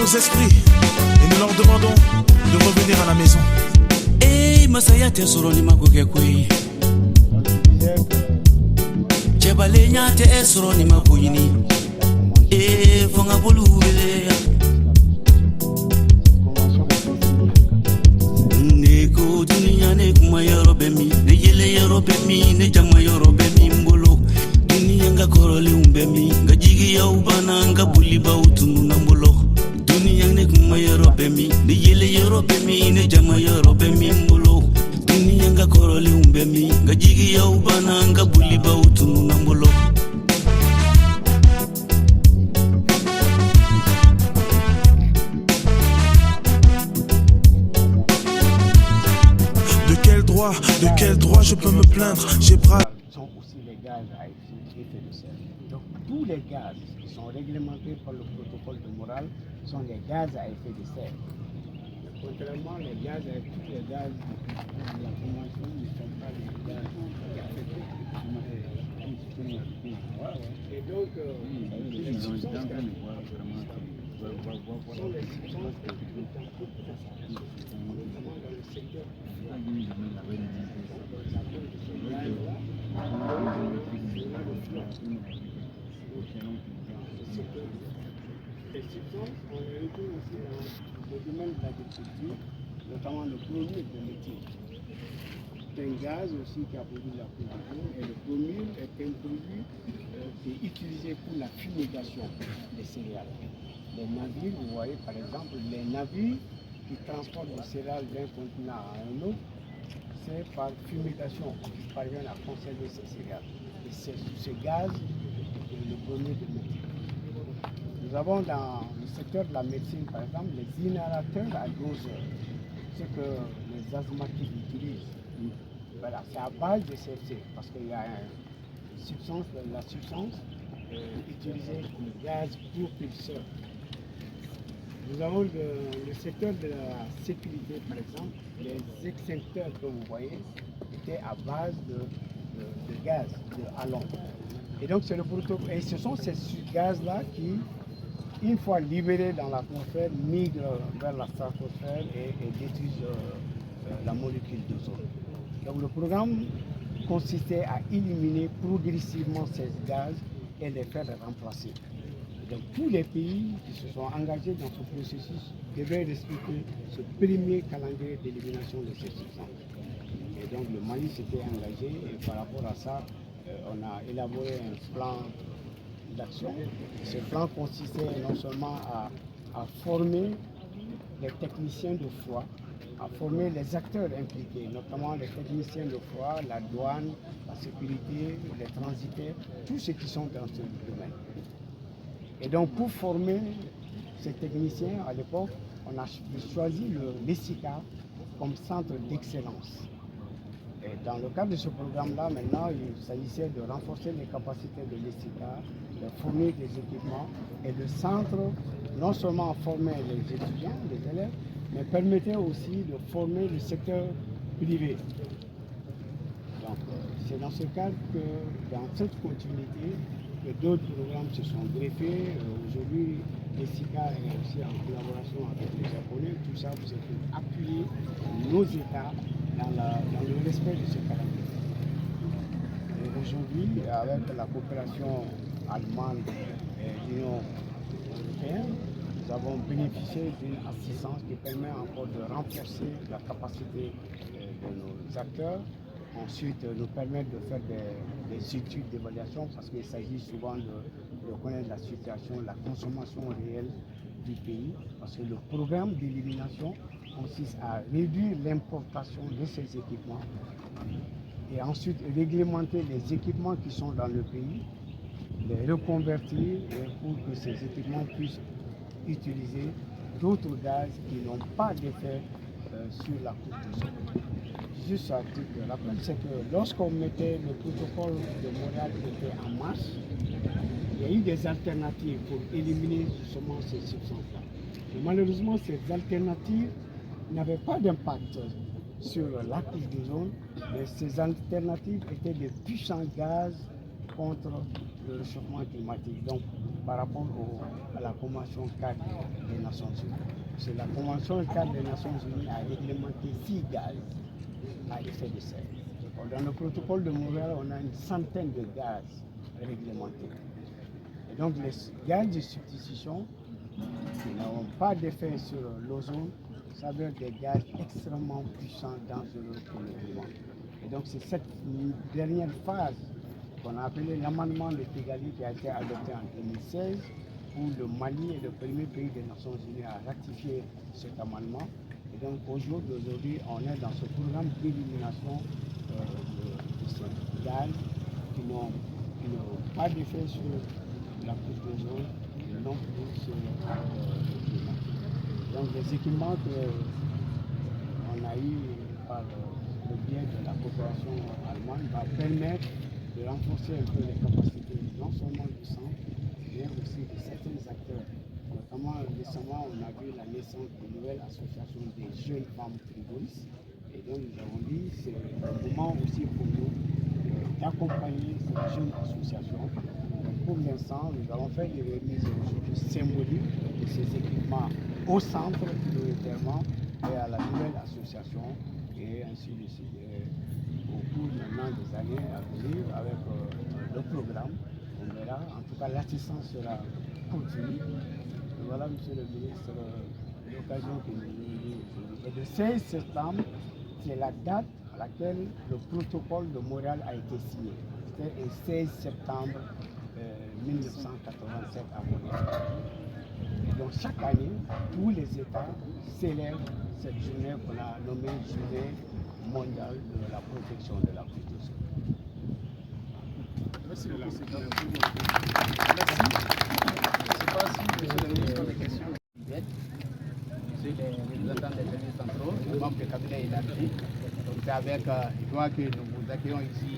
nos esprits et nous leur demandons de revenir à la maison. Eh, Masaya te suroni makukekwe. Chebalenya te suroni makuyini. Eh, fonga bolubele. Neko dunia ne kuma yorobe mi, ne yele yorobe mi, ne jama yorobe mi mbolo. Dunia nga korole umbe mi, nga jigi ya ubana nga buliba utunu na mbolo. Dunia ne kuma yorobe mi, ne yele yorobe mi, ne jama yorobe mi mbolo. Dunia nga korole umbe mi, nga jigi ya ubana nga buliba utunu na mbolo. De quel droit je peux me plaindre? J'ai bras. Sont aussi les gaz à effet de serre. Donc tous les gaz qui sont réglementés par le protocole de morale sont les gaz à effet de serre. Contrairement les gaz à tous les gaz de la convention ne sont pas les gaz affectés. Et donc les substances sont les substances notamment dans le secteur. Les substances, on les retrouve aussi dans le domaine de l'agriculture, notamment le bromure de méthyle. C'est un gaz aussi qui a produit la pollution et le bromure est un produit qui est utilisé pour la fumigation des céréales. Les navires, vous voyez par exemple, les navires qui transportent les céréales d'un continent à un autre, c'est par fumigation qu'ils parviennent à conserver ces céréales. Et c'est ce gaz, le bromure de méthyle. Nous avons dans le secteur de la médecine, par exemple, les inhalateurs à doseur, ce que les asthmatiques utilisent. Voilà, c'est à base de CFC, parce qu'il y a la substance utilisée comme gaz propulseur. Nous avons le secteur de la sécurité, par exemple, les extincteurs que vous voyez étaient à base de gaz, de halon. Et donc c'est le protocole. Et ce sont ces gaz-là qui, une fois libérés dans l'atmosphère, migrent vers la stratosphère et détruisent la molécule d'ozone. Donc le programme consistait à éliminer progressivement ces gaz et les faire remplacer. Donc tous les pays qui se sont engagés dans ce processus devaient respecter ce premier calendrier d'élimination de ces substances. Et donc le Mali s'était engagé et par rapport à ça, on a élaboré un plan d'action. Ce plan consistait non seulement à former les techniciens de froid, à former les acteurs impliqués, notamment les techniciens de froid, la douane, la sécurité, les transitaires, tous ceux qui sont dans ce domaine. Et donc pour former ces techniciens, à l'époque, on a choisi l'ESICA comme centre d'excellence. Et dans le cadre de ce programme-là, maintenant, il s'agissait de renforcer les capacités de l'ESICA, de fournir des équipements. Et le centre, non seulement formait les étudiants, les élèves, mais permettait aussi de former le secteur privé. Donc c'est dans ce cadre que, dans cette continuité, que d'autres programmes se sont greffés. Aujourd'hui, l'ESICA est aussi en collaboration avec les Japonais. Tout ça, c'est pour appuyer nos États dans le respect de ce calendrier. Et aujourd'hui, avec la coopération allemande et l'Union européenne, nous avons bénéficié d'une assistance qui permet encore de renforcer la capacité de nos acteurs. Ensuite, nous permettre de faire des études d'évaluation parce qu'il s'agit souvent de connaître la situation, la consommation réelle du pays. Parce que le programme d'élimination consiste à réduire l'importation de ces équipements et ensuite réglementer les équipements qui sont dans le pays, les reconvertir pour que ces équipements puissent utiliser d'autres gaz qui n'ont pas d'effet sur la couche de sol. Juste un truc rappel, c'est que lorsqu'on mettait le protocole de Montréal qui était en marche, il y a eu des alternatives pour éliminer justement ces substances-là. Malheureusement, ces alternatives n'avaient pas d'impact sur la couche d'ozone, mais ces alternatives étaient des puissants gaz contre le réchauffement climatique, donc par rapport à la Convention cadre des Nations Unies. Parce que la Convention cadre des Nations Unies a réglementé 6 gaz à effet de serre. Dans le protocole de Montréal, on a une centaine de gaz réglementés. Et donc les gaz de substitution qui n'ont pas d'effet sur l'ozone s'avèrent des gaz extrêmement puissants, dangereux pour le climat. Et donc c'est cette dernière phase qu'on a appelée l'amendement de Kigali qui a été adopté en 2016, où le Mali est le premier pays des Nations Unies à ratifier cet amendement. Et donc aujourd'hui, on est dans ce programme d'élimination de ces gaz qui n'ont pas d'effet sur la couche d'ozone et non plus sur le climat. Donc les équipements qu'on a eu par le biais de la coopération allemande va permettre de renforcer un peu les capacités non seulement du centre, mais aussi de certains acteurs. Notamment récemment, on a vu la naissance d'une nouvelle association des jeunes femmes frigoristes. Et donc nous avons dit que c'est le moment aussi pour nous d'accompagner cette jeune association. Donc, pour l'instant, nous allons faire des remises aujourd'hui symboliques de ces équipements au centre prioritairement et à la nouvelle association et ainsi de suite. Au cours maintenant des années à venir avec le programme, on verra. En tout cas, l'assistance sera continue. Voilà, monsieur le ministre, l'occasion que nous avons. Le 16 septembre, c'est la date à laquelle le protocole de Montréal a été signé. C'était le 16 septembre 1987 à Montréal. Et donc chaque année, tous les États célèbrent cette journée qu'on a nommée Journée mondiale de la protection de la couche d'ozone. Merci beaucoup. Merci. Je ne sais pas si monsieur le ministre a des questions. Monsieur les représentants des services centraux, les membres du cabinet élargi. Donc c'est avec joie que nous vous accueillons ici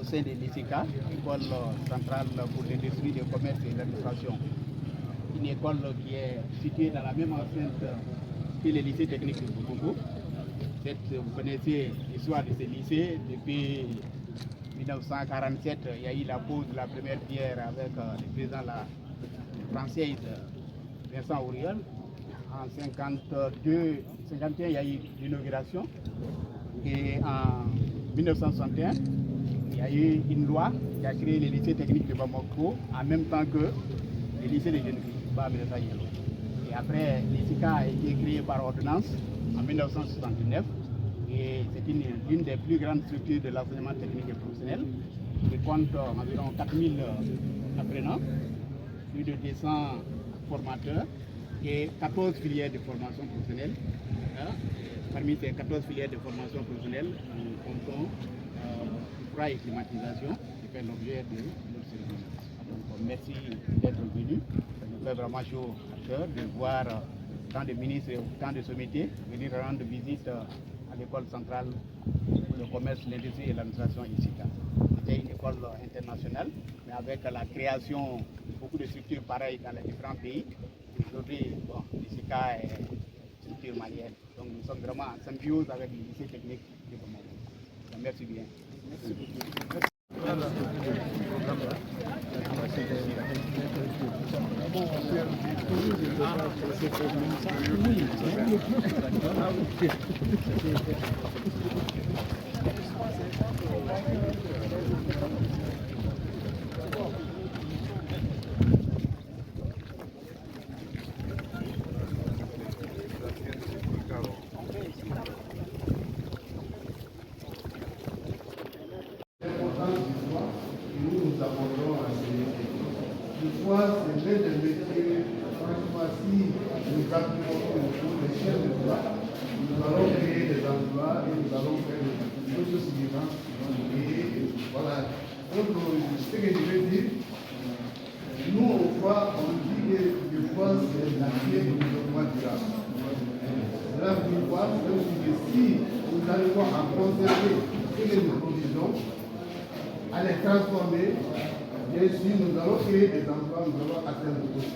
au sein de l'ICICA, École centrale pour l'industrie, le commerce et l'administration. Une école qui est située dans la même enceinte que le lycée technique de Boubou. Vous connaissez l'histoire de ce lycée. Depuis 1947, il y a eu la pose de la première pierre avec le président français Vincent Auriol. En 1951, il y a eu l'inauguration. Et en 1961, il y a eu une loi qui a créé le lycée technique de Bamako en même temps que le lycée de jeunes filles. Et après, l'ICICA a été créé par ordonnance en 1969 et c'est l'une des plus grandes structures de l'enseignement technique et professionnel qui compte environ 4000 apprenants, plus de 200 formateurs et 14 filières de formation professionnelle. Parmi ces 14 filières de formation professionnelle, nous comptons froid et climatisation qui fait l'objet de notre cérémonie. Donc merci d'être venu. Ça nous fait vraiment chaud à cœur de voir tant de ministres et tant de sommités venir rendre visite à l'école centrale pour le commerce, l'industrie et l'administration ICICA. C'est une école internationale, mais avec la création de beaucoup de structures pareilles dans les différents pays. Aujourd'hui, l'ICICA est une structure malienne. Donc nous sommes vraiment en symbiose avec le lycée technique de Bamako. Merci bien. Merci beaucoup. C'est de métier, franchement, si nous appliquons les chefs de droit, nous allons créer des emplois et nous allons faire des choses suivantes. Et voilà. Donc, ce que je veux dire, nous, au fois, on dit que le fois, c'est la clé du développement durable. Cela veut voir que si nous arrivons à conserver ce que nous produisons, à les transformer, et si nous allons créer des emplois, nous allons atteindre le taux.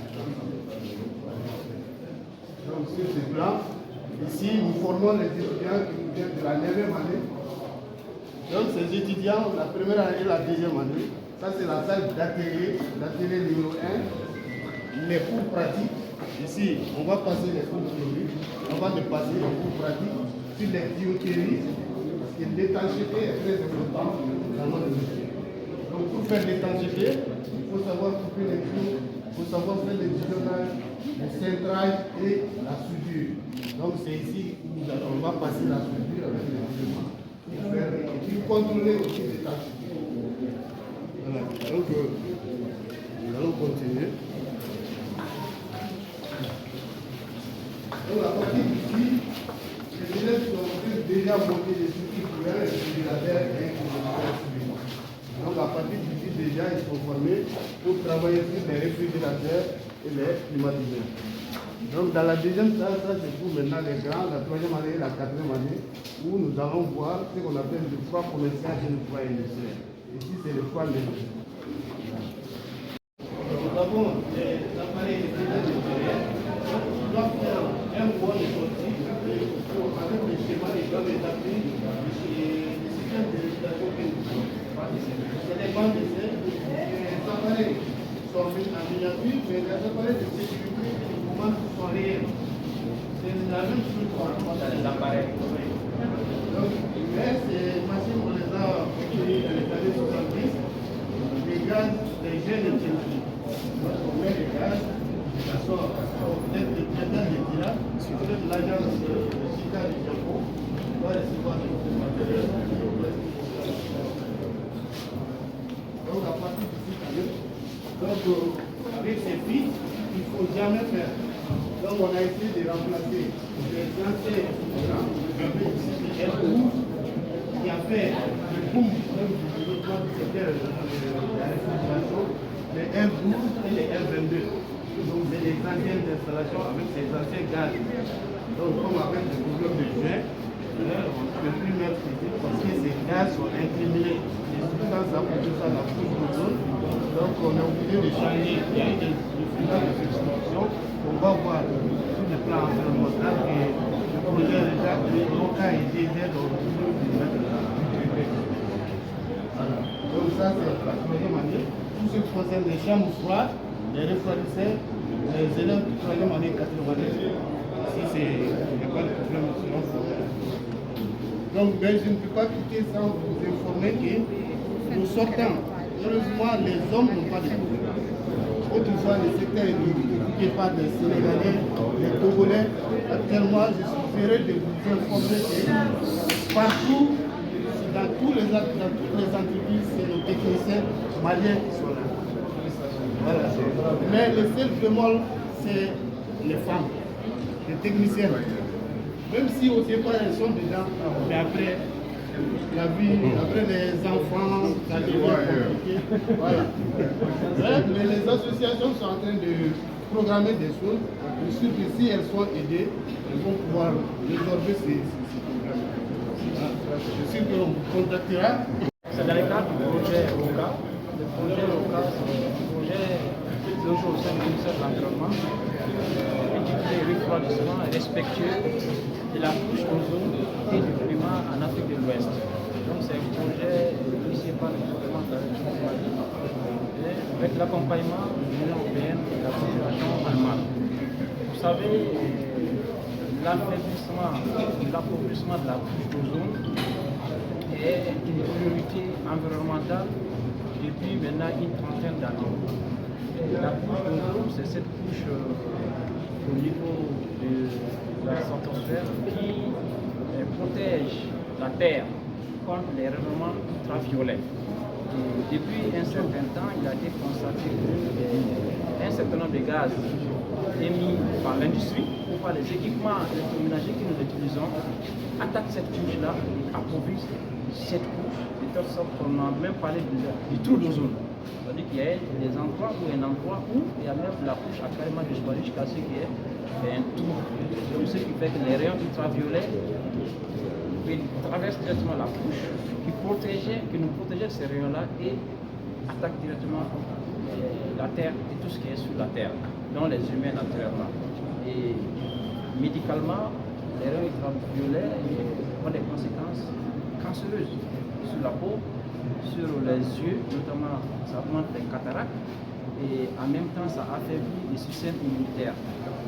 Donc sur ce plan, ici nous formons les étudiants qui nous viennent de la 9e année. Donc ces étudiants, la première année et la deuxième année, Ça, c'est la salle d'atelier numéro 1. Les cours pratiques. Ici, on va passer les cours théoriques. On va passer les cours pratiques sur les tuyauteries. Parce que l'étanchéité est très importante dans notre métier. Donc, pour faire l'étanchéité, il faut savoir couper les tuyaux, il faut savoir faire le bidonnage, le cintrage et la soudure. Donc, c'est ici où on va passer la soudure avec les bidonnements. Et puis contrôler aussi l'étanchéité. Voilà. Donc, nous allons continuer. Donc, à partir d'ici, les élèves ont déjà monté des outils pour un réfrigérateur et un climatiseur suivant. Donc, à partir d'ici, déjà, ils sont formés pour travailler sur les réfrigérateurs et les climatiseurs. Donc, dans la deuxième salle, ça c'est pour maintenant les grands, la troisième année et la quatrième année, où nous allons voir ce qu'on appelle le foie commercial et le foie industriel. Ici, c'est le foie industriel. Nous avons les appareils de matériel. On doit faire un point de sortie avec le schéma des grands établis et le système de régulation que nous avons. C'est les bancs d'essai. Les appareils sont en miniature, mais les appareils de sécurité sont réels. C'est la même chose qu'on a dans les appareils. Donc, mais ces machines, on les a obtenues dans les années 70. Les gaz, les gènes de technique. On met les gaz, ça sort peut-être le président de l'IRA, peut-être l'agence de Sika du Japon, on va recevoir ce matériel. Donc, à partir d'ici, donc, avec ces filles, il ne faut jamais faire. Donc, on a essayé de remplacer les anciens programmes avec un bout qui a fait le boom même du développement du secteur de la réfrigération, les R12 et les R22. Donc, c'est les anciennes installations avec ces anciens gaz. Donc, comme avec le problème de juin, on ne peut plus mettre ici parce que ces gaz sont incriminés. Les substances à produire ça dans toute la zone. Donc, on est obligé de changer. Il y a des difficultés de substitution. On va voir sur le plan environnemental que le projet de Moka et DZ ont toujours dû mettre là. Voilà. Donc, ça, c'est la troisième année. Tout ce qui concerne les chambres froides, les refroidisseurs, les élèves de troisième année, quatrième année. Ici, c'est l'école de problème de donc, ben, je ne peux pas quitter sans vous informer que nous sortons. Heureusement, les hommes n'ont pas de problème. Autrefois, le secteur est occupé par des Sénégalais, des Togolais. Actuellement, je suis heureux de vous informer que partout, dans toutes les entreprises, c'est nos techniciens maliens qui sont là. Voilà. Mais le seul bémol, c'est les femmes, les techniciens. Même si au départ elles sont dedans, mais après la vie, après les enfants, ça devient compliqué. Voilà. Mais les associations sont en train de programmer des choses. Je suis sûr que si elles sont aidées, elles vont pouvoir résorber ces programmes. Voilà. Je suis sûr qu'on vous contactera. C'est dans le cadre du projet OCA. Le projet OCA, c'est un projet toujours au sein du ministère de l'Environnement, intitulé refroidissement respectueux de la couche d'ozone et du climat en Afrique de l'Ouest. Donc c'est un projet initié par le gouvernement de la République du Mali avec l'accompagnement de l'Union européenne et de la coopération allemande. Vous savez, l'appauvrissement de la couche d'ozone est une priorité environnementale depuis maintenant une trentaine d'années. La couche d'ozone, c'est cette couche au niveau de la stratosphère qui protège la Terre contre les rayonnements ultraviolets. Et depuis un certain temps, il a été constaté qu'un certain nombre de gaz émis par l'industrie ou par les équipements électroménagers que nous utilisons attaquent cette couche-là et appauvrissent cette couche, de telle sorte qu'on a même parlé du trou d'ozone. C'est-à-dire qu'il y a des endroits où il y a même la couche a carrément disparu jusqu'à ce qu'il y ait un trou. Donc ce qui fait que les rayons ultraviolets traversent directement la couche, qui nous protégeait de ces rayons-là et attaquent directement la Terre et tout ce qui est sur la Terre, dont les humains naturellement. Et médicalement, les rayons ultraviolets ont des conséquences cancéreuses sur la peau, sur les yeux, notamment ça augmente les cataractes et en même temps ça affaiblit les systèmes immunitaires.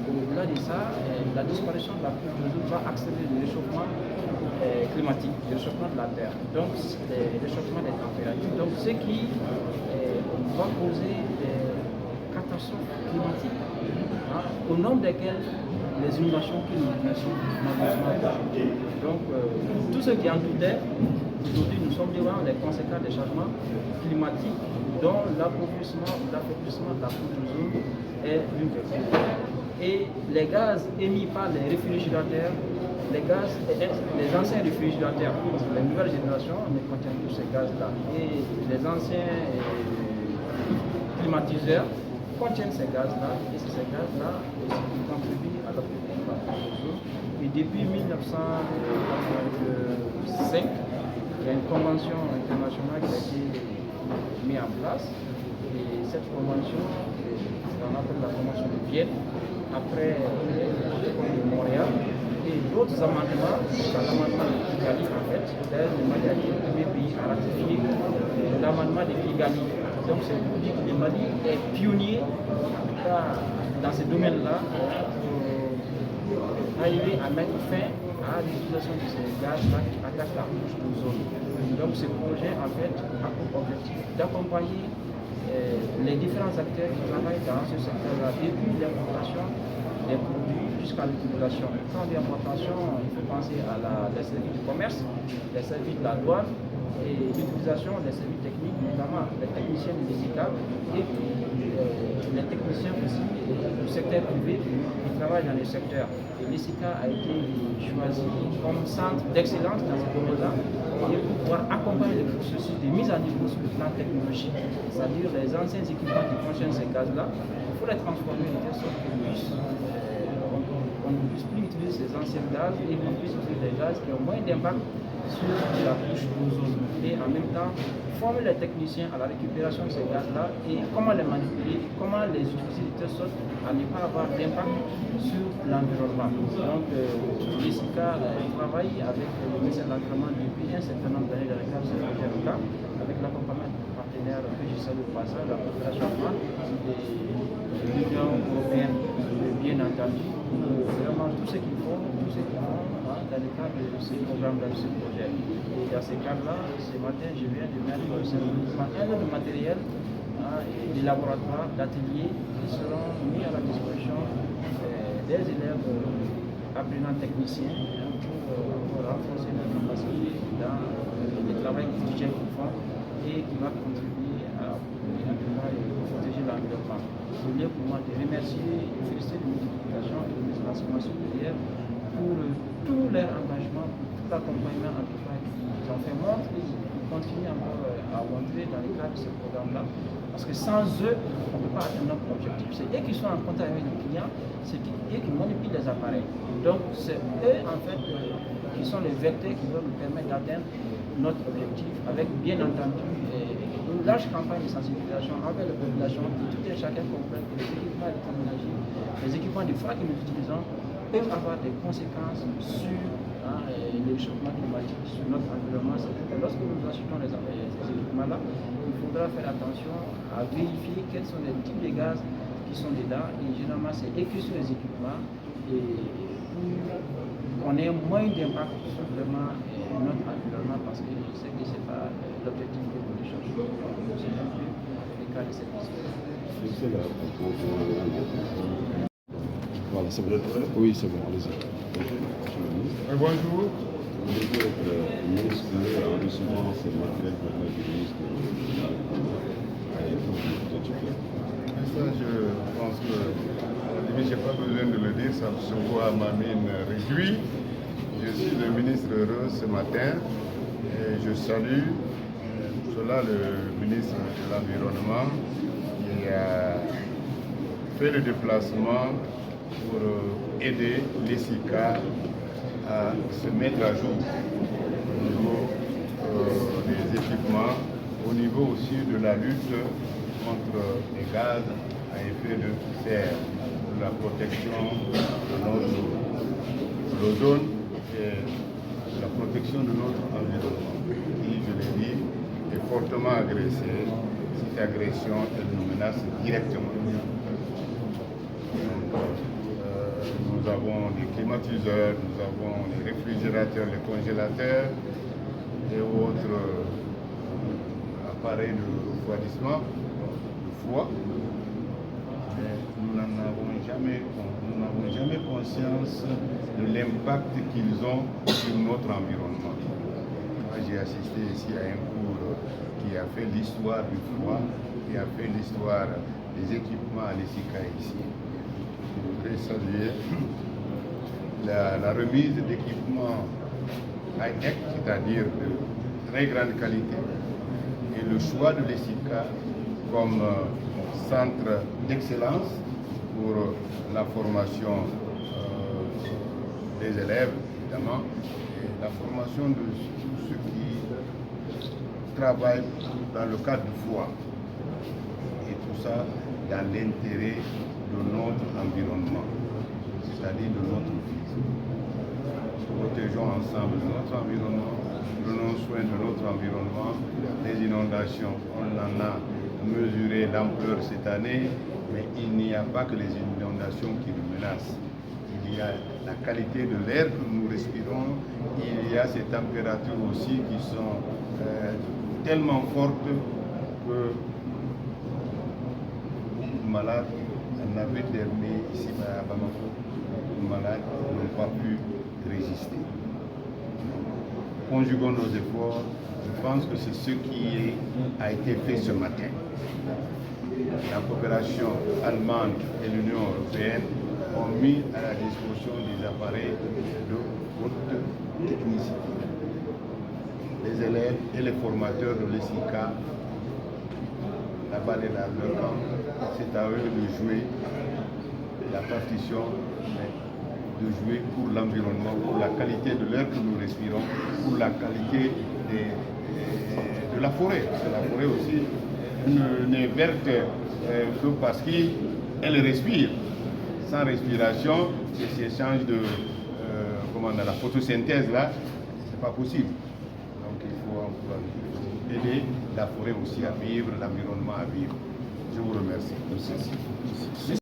Au-delà de ça, la disparition de la couche d'ozone va accélérer le réchauffement climatique, le réchauffement de la Terre, donc le réchauffement des températures, donc ce qui va causer des catastrophes climatiques, hein, au nombre desquelles les inondations qui nous menacent malheureusement. Donc tout ce qui en doutait, aujourd'hui nous sommes devant les conséquences des changements climatiques dont l'affaiblissement de la couche d'ozone est l'une des causes. Et les gaz émis par les réfrigérateurs, les anciens réfrigérateurs, parce que les nouvelles générations ne contiennent plus ces gaz-là, et les anciens climatiseurs contiennent ces gaz-là, et c'est ces gaz-là qui contribuent à l'affaiblissement de la couche d'ozone. Et depuis 1985, il y a une convention internationale qui a été mise en place, et cette convention, on appelle la convention de Vienne, après de Montréal, et d'autres amendements, l'amendement de Kigali en fait, d'ailleurs le Mali a été le premier pays à ratifier l'amendement de Kigali. Donc c'est pour dire que le Mali est pionnier dans ce domaine-là pour arriver à mettre fin à l'utilisation de ces gaz-là qui attaquent la couche d'ozone. Donc ce projet en fait a pour objectif d'accompagner les différents acteurs qui travaillent dans ce secteur-là, depuis l'importation des produits jusqu'à l'utilisation. Quand on dit importation, il faut penser à les services du commerce, les services de la douane et l'utilisation des services techniques, notamment les techniciens du médical et les techniciens aussi du secteur privé qui travaillent dans le secteur. Et l'ESICA a été choisi comme centre d'excellence dans ce domaine-là et pour pouvoir accompagner le processus de mise à niveau sur le plan technologique, c'est-à-dire les anciens équipements qui contiennent ces gaz-là, il faut les transformer de telle sorte qu'on ne puisse plus utiliser ces anciens gaz et qu'on puisse utiliser des gaz qui ont moins d'impact sur la couche d'ozone. Et en même temps, former les techniciens à la récupération de ces gaz-là et comment les manipuler, comment les utiliser de telle sorte à ne pas avoir d'impact sur l'environnement. Donc, l'ESICA travaille avec le ministère de l'Environnement depuis un certain nombre d'années dans le cadre de ce projet local, avec l'accompagnement de partenaires que je salue au passage, la coopération allemande et l'Union européenne, bien entendu, vraiment tout ce qu'ils font, dans le cadre de ce programme, dans ce projet. Et dans ce cadre-là, ce matin, je viens de mettre un autre matériel des laboratoires, d'ateliers qui seront mis à la disposition des élèves apprenants techniciens pour renforcer leur capacité dans le travail quotidien qu'ils font et qui va contribuer à protéger l'environnement. Je voulais pour moi te remercier et féliciter de multiplication et de l'enseignement supérieur pour tout leur engagement, pour tout l'accompagnement en tout cas qu'ils ont fait montre et qui continuent encore à montrer dans le cadre de ce programme-là. Parce que sans eux, on ne peut pas atteindre notre objectif. C'est eux qui sont en contact avec les clients, c'est eux qui manipulent les appareils. Donc c'est eux en fait qui sont les vecteurs qui vont nous permettre d'atteindre notre objectif avec bien entendu une large campagne de sensibilisation avec les populations pour tout et chacun comprenne que les équipements de technologie, les équipements de froid que nous utilisons peuvent avoir des conséquences sur le réchauffement climatique, sur notre environnement. C'est-à-dire que lorsque nous achetons ces équipements-là, il faudra faire attention à vérifier quels sont les types de gaz qui sont dedans et généralement c'est écrit sur les équipements et pour qu'on ait moins d'impact sur vraiment notre environnement parce que je sais que ce n'est pas l'objectif de l'évolution. C'est un peu le cas de cette mission. Voilà, c'est bon. Oui, c'est bon, allez-y. Bonjour. Vous devez être ministre en recevant ces matériels par le ministre Ça, je pense que je n'ai pas besoin de le dire, ça se voit à ma mine réjouie. Je suis le ministre heureux ce matin et je salue pour cela le ministre de l'Environnement qui a fait le déplacement pour aider l'ESICA à se mettre à jour au niveau des équipements, au niveau aussi de la lutte contre les gaz à effet de serre, de la protection de l'ozone et de la protection de notre environnement. Et je l'ai dit, est fortement agressée, cette agression, elle nous menace directement. Donc, nous avons des climatiseurs, nous avons les réfrigérateurs, les congélateurs et autres appareils de refroidissement, de froid. Mais nous n'avons jamais conscience de l'impact qu'ils ont sur notre environnement. Moi, j'ai assisté ici à un cours qui a fait l'histoire du froid, qui a fait l'histoire des équipements à l'ESICA ici. Je voudrais saluer la remise d'équipements high-tech, c'est-à-dire de très grande qualité, et le choix de l'ESICA comme centre d'excellence pour la formation des élèves, évidemment, et la formation de tous ceux qui travaillent dans le cadre du froid. Et tout ça dans l'intérêt de notre environnement, c'est-à-dire de notre vie. Protégeons ensemble notre environnement, prenons soin de notre environnement. Les inondations, on en a mesuré l'ampleur cette année, mais il n'y a pas que les inondations qui nous menacent. Il y a la qualité de l'air que nous respirons, il y a ces températures aussi qui sont tellement fortes que beaucoup de malades, en avril dernier, ici à Bamako, beaucoup de malades n'ont pas pu résister. Conjuguons nos efforts, je pense que c'est ce qui a été fait ce matin. La coopération allemande et l'Union européenne ont mis à la disposition des appareils de haute technicité. Les élèves et les formateurs de l'ESICA, la balle est dans leur camp, c'est à eux de jouer la partition, de jouer pour l'environnement, pour la qualité de l'air que nous respirons, pour la qualité de la forêt. Parce que la forêt aussi n'est verte que parce qu'elle respire. Sans respiration, ces échanges de la photosynthèse là, c'est pas possible. Donc il faut aider la forêt aussi à vivre, l'environnement à vivre. Je vous remercie. Merci.